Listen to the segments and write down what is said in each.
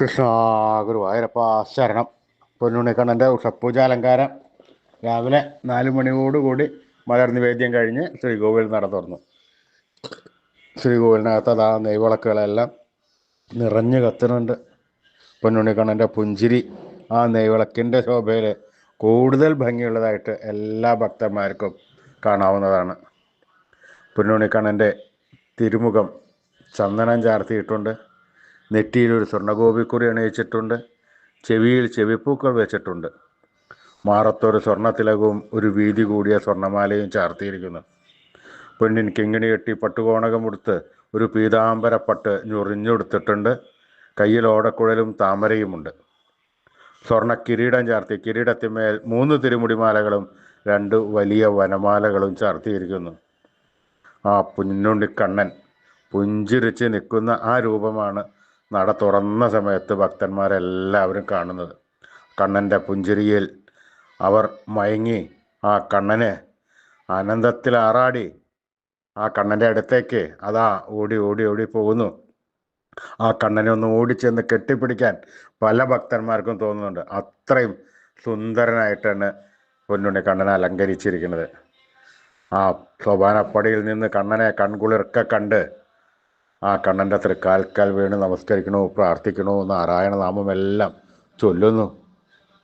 കൃഷ്ണ ഗുരുവായൂരപ്പ ശരണം. പൊന്നുണ്ണിക്കണ്ണൻ്റെ ഉഷപ്പൂജാലങ്കാരം രാവിലെ 4 മണിയോടുകൂടി മലർ നിവേദ്യം കഴിഞ്ഞ് ശ്രീകോവിൽ നട തുറന്നു. ശ്രീകോവിലിനകത്ത് അതാ നെയ്വിളക്കുകളെല്ലാം നിറഞ്ഞു കത്തുന്നുണ്ട്. പൊന്നുണ്ണിക്കണ്ണൻ്റെ പുഞ്ചിരി ആ നെയ്വിളക്കിൻ്റെ ശോഭയിൽ കൂടുതൽ ഭംഗിയുള്ളതായിട്ട് എല്ലാ ഭക്തന്മാർക്കും കാണാവുന്നതാണ്. പൊന്നുണ്ണിക്കണ്ണൻ്റെ തിരുമുഖം ചന്ദനം ചാർത്തിയിട്ടുണ്ട്. നെറ്റിയിൽ ഒരു സ്വർണ്ണഗോപിക്കുറി അണിയിച്ചിട്ടുണ്ട്. ചെവിയിൽ ചെവിപ്പൂക്കൾ വെച്ചിട്ടുണ്ട്. മാറത്തൊരു സ്വർണ്ണത്തിലകവും ഒരു വീതി കൂടിയ സ്വർണ്ണമാലയും ചാർത്തിയിരിക്കുന്നു. പെണ്ണിൻ കിങ്ങിണി കെട്ടി പട്ടുകോണകം ഉടുത്ത് ഒരു പീതാംബരപ്പട്ട് ഞൊറിഞ്ഞെടുത്തിട്ടുണ്ട്. കയ്യിൽ ഓടക്കുഴലും താമരയുമുണ്ട്. സ്വർണ്ണ കിരീടം ചാർത്തി കിരീടത്തിന്മേൽ 3 തിരുമുടിമാലകളും 2 വലിയ വനമാലകളും ചാർത്തിയിരിക്കുന്നു. ആ പൊന്നുണ്ണിക്കണ്ണൻ പുഞ്ചിരിച്ച് നിൽക്കുന്ന ആ രൂപമാണ് നട തുറന്ന സമയത്ത് ഭക്തന്മാരെല്ലാവരും കാണുന്നത്. കണ്ണൻ്റെ പുഞ്ചിരിയിൽ അവർ മയങ്ങി ആ കണ്ണനെ ആനന്ദത്തിൽ ആറാടി ആ കണ്ണൻ്റെ അടുത്തേക്ക് അതാ ഓടി ഓടി ഓടി പോകുന്നു. ആ കണ്ണനെ ഒന്ന് ഓടിച്ചെന്ന് കെട്ടിപ്പിടിക്കാൻ പല ഭക്തന്മാർക്കും തോന്നുന്നുണ്ട്. അത്രയും സുന്ദരനായിട്ടാണ് പൊന്നുണ്ണി കണ്ണനെ അലങ്കരിച്ചിരിക്കുന്നത്. ആ സോപാനപ്പടിയിൽ നിന്ന് കണ്ണനെ കൺകുളിർക്ക കണ്ട് ആ കണ്ണൻ്റെ തൃക്കാൽക്കാൽ വീണ് നമസ്കരിക്കണോ, പ്രാർത്ഥിക്കണോ, നാരായണ നാമമെല്ലാം ചൊല്ലുന്നു.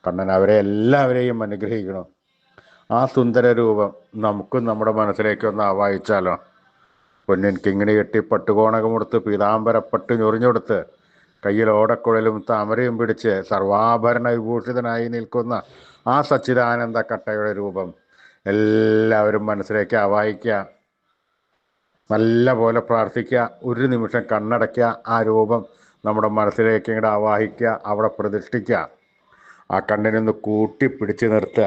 കണ്ണൻ അവരെ എല്ലാവരെയും അനുഗ്രഹിക്കണോ. ആ സുന്ദര രൂപം നമുക്കും നമ്മുടെ മനസ്സിലേക്കൊന്ന് ആവാഹിച്ചാലോ. പൊന്നിൻ കിങ്ങിണി കെട്ടി പട്ടുകോണകമെടുത്ത് പീതാംബരപ്പട്ട് ഞൊറിഞ്ഞെടുത്ത് കയ്യിൽ ഓടക്കുഴലും താമരയും പിടിച്ച് സർവാഭരണ വിഭൂഷിതനായി നിൽക്കുന്ന ആ സച്ചിദാനന്ദ കട്ടയുടെ രൂപം എല്ലാവരും മനസ്സിലേക്ക് ആവാഹിക്കുക. നല്ല പോലെ പ്രാർത്ഥിക്കുക. ഒരു നിമിഷം കണ്ണടയ്ക്കുക. ആ രൂപം നമ്മുടെ മനസ്സിലേക്ക് ഇങ്ങോട്ട് ആവാഹിക്കുക. അവിടെ പ്രതിഷ്ഠിക്കുക. ആ കണ്ണനൊന്ന് കൂട്ടിപ്പിടിച്ച് നിർത്തുക.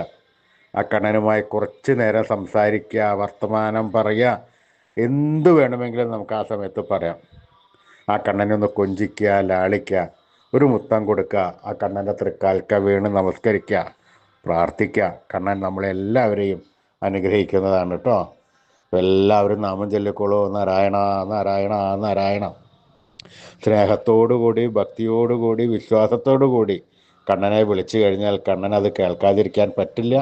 ആ കണ്ണനുമായി കുറച്ച് നേരം സംസാരിക്കുക, വർത്തമാനം പറയുക. എന്തു വേണമെങ്കിലും നമുക്ക് ആ സമയത്ത് പറയാം. ആ കണ്ണനെ ഒന്ന് കൊഞ്ചിക്കുക, ലാളിക്കുക, ഒരു മുത്തം കൊടുക്കുക. ആ കണ്ണൻ്റെ തൃക്കാൽക്ക വീണ് നമസ്കരിക്കുക, പ്രാർത്ഥിക്കുക. കണ്ണൻ നമ്മളെല്ലാവരെയും അനുഗ്രഹിക്കുന്നതാണ് കേട്ടോ. എല്ലാവരും നാമം ചൊല്ലിക്കോളൂ. നാരായണ നാരായണ നാരായണ. സ്നേഹത്തോടുകൂടി, ഭക്തിയോടുകൂടി, വിശ്വാസത്തോടുകൂടി കണ്ണനെ വിളിച്ചു കഴിഞ്ഞാൽ കണ്ണൻ അത് കേൾക്കാതിരിക്കാൻ പറ്റില്ല.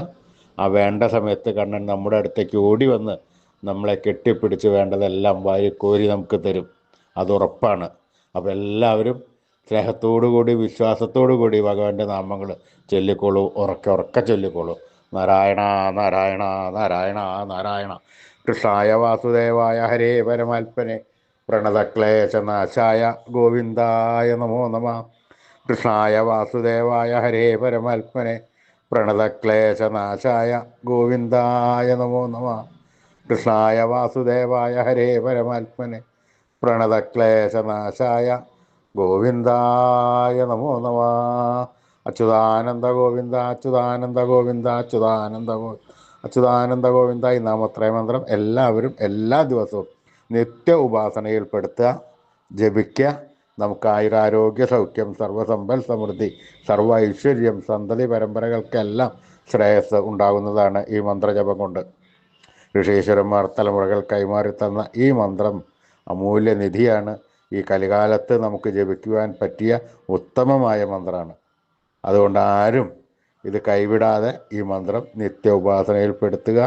ആ വേണ്ട സമയത്ത് കണ്ണൻ നമ്മുടെ അടുത്തേക്ക് ഓടി വന്ന് നമ്മളെ കെട്ടിപ്പിടിച്ച് വേണ്ടതെല്ലാം വാരിക്കോരി നമുക്ക് തരും. അതുറപ്പാണ്. അപ്പോൾ എല്ലാവരും സ്നേഹത്തോടുകൂടി, വിശ്വാസത്തോടുകൂടി ഭഗവാന്റെ നാമങ്ങൾ ചൊല്ലിക്കോളൂ. ഉറക്കെ ഉറക്കെ ചൊല്ലിക്കോളൂ. നാരായണ നാരായണ നാരായണ നാരായണ. കൃഷ്ണായ വാസുദേവായ ഹരേ പരമാത്മനെ പ്രണതക്ലേശനാശായ ഗോവിന്ദായ നമോ നമ. കൃഷ്ണായ വാസുദേവായ ഹരേ പരമാത്മനെ പ്രണതക്ലേശനാശായ ഗോവിന്ദായ നമോ നമ. കൃഷ്ണായ വാസുദേവായ ഹരേ പരമാത്മനെ പ്രണതക്ലേശനാശായ ഗോവിന്ദായ നമോ നമ. അച്യുതാനന്ദ ഗോവിന്ദ അച്യുതാനന്ദ ഗോവിന്ദ അച്യുതാനന്ദ അച്യുതാനന്ദ ഗോവിന്ദ. ഈ നാമത്രയ മന്ത്രം എല്ലാവരും എല്ലാ ദിവസവും നിത്യ ഉപാസനയിൽപ്പെടുത്തുക, ജപിക്കുക. നമുക്ക് ആയുരാരോഗ്യ സൗഖ്യം, സർവ്വസമ്പൽ സമൃദ്ധി, സർവ്വ ഐശ്വര്യം, സന്തതി പരമ്പരകൾക്കെല്ലാം ശ്രേയസ് ഉണ്ടാകുന്നതാണ് ഈ മന്ത്രജപം കൊണ്ട്. ഋഷീശ്വരന്മാർ തലമുറകൾ കൈമാറി തന്ന ഈ മന്ത്രം അമൂല്യനിധിയാണ്. ഈ കലികാലത്ത് നമുക്ക് ജപിക്കുവാൻ പറ്റിയ ഉത്തമമായ മന്ത്രമാണ്. അതുകൊണ്ട് ആരും ഇത് കൈവിടാതെ ഈ മന്ത്രം നിത്യ ഉപാസനയിൽപ്പെടുത്തുക,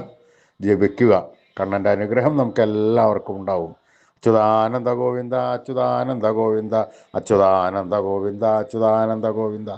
ജപിക്കുക. കണ്ണൻ്റെ അനുഗ്രഹം നമുക്ക് എല്ലാവർക്കും ഉണ്ടാവും. അച്യുതാനന്ദ ഗോവിന്ദ അച്യുതാനന്ദ ഗോവിന്ദ അച്യുതാനന്ദ ഗോവിന്ദ അച്യുതാനന്ദ ഗോവിന്ദ.